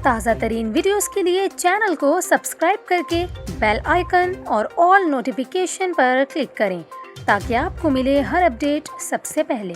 تازہ ترین ویڈیوز کے لیے چینل کو سبسکرائب کر کے بیل آئیکن اور آل نوٹیفیکیشن پر کلک کریں تاکہ آپ کو ملے ہر اپڈیٹ سب سے پہلے۔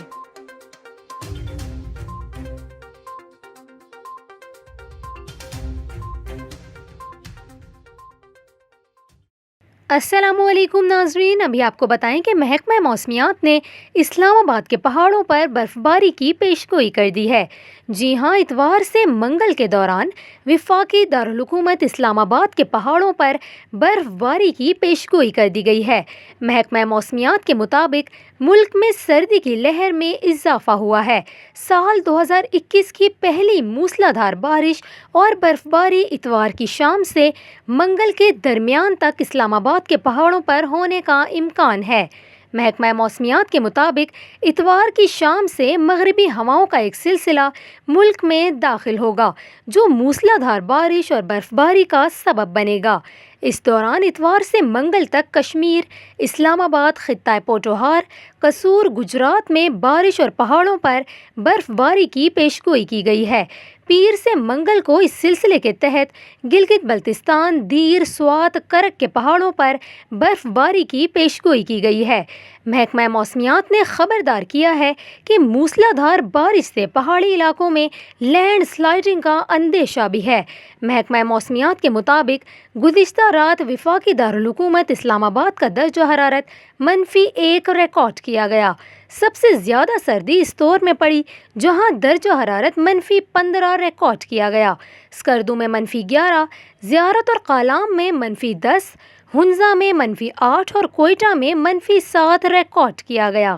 السلام علیکم ناظرین، ابھی آپ کو بتائیں کہ محکمہ موسمیات نے اسلام آباد کے پہاڑوں پر برف باری کی پیشگوئی کر دی ہے۔ جی ہاں، اتوار سے منگل کے دوران وفاقی دارالحکومت اسلام آباد کے پہاڑوں پر برف باری کی پیشگوئی کر دی گئی ہے۔ محکمہ موسمیات کے مطابق ملک میں سردی کی لہر میں اضافہ ہوا ہے۔ سال 2021 کی پہلی موسلا دھار بارش اور برف باری اتوار کی شام سے منگل کے درمیان تک اسلام آباد کے پہاڑوں پر ہونے کا امکان ہے۔ محکمہ موسمیات کے مطابق اتوار کی شام سے مغربی ہواؤں کا ایک سلسلہ ملک میں داخل ہوگا جو موسلا دھار بارش اور برف باری کا سبب بنے گا۔ اس دوران اتوار سے منگل تک کشمیر، اسلام آباد، خطہ پوٹوہار، قصور، گجرات میں بارش اور پہاڑوں پر برف باری کی پیشگوئی کی گئی ہے۔ پیر سے منگل کو اس سلسلے کے تحت گلگت بلتستان، دیر، سوات، کرک کے پہاڑوں پر برف باری کی پیشگوئی کی گئی ہے۔ محکمہ موسمیات نے خبردار کیا ہے کہ موسلا دھار بارش سے پہاڑی علاقوں میں لینڈ سلائڈنگ کا اندیشہ بھی ہے۔ محکمہ موسمیات کے مطابق گزشتہ رات وفاقی دارالحکومت اسلام آباد کا درجہ حرارت -1 ریکارڈ کیا گیا۔ سب سے زیادہ سردی اس طور میں پڑی جہاں درجہ حرارت -15 ریکارڈ کیا گیا۔ اسکردو میں -11، زیارت اور قالام میں -10، ہنزا میں -8 اور کوئٹہ میں -7 ریکارڈ کیا گیا۔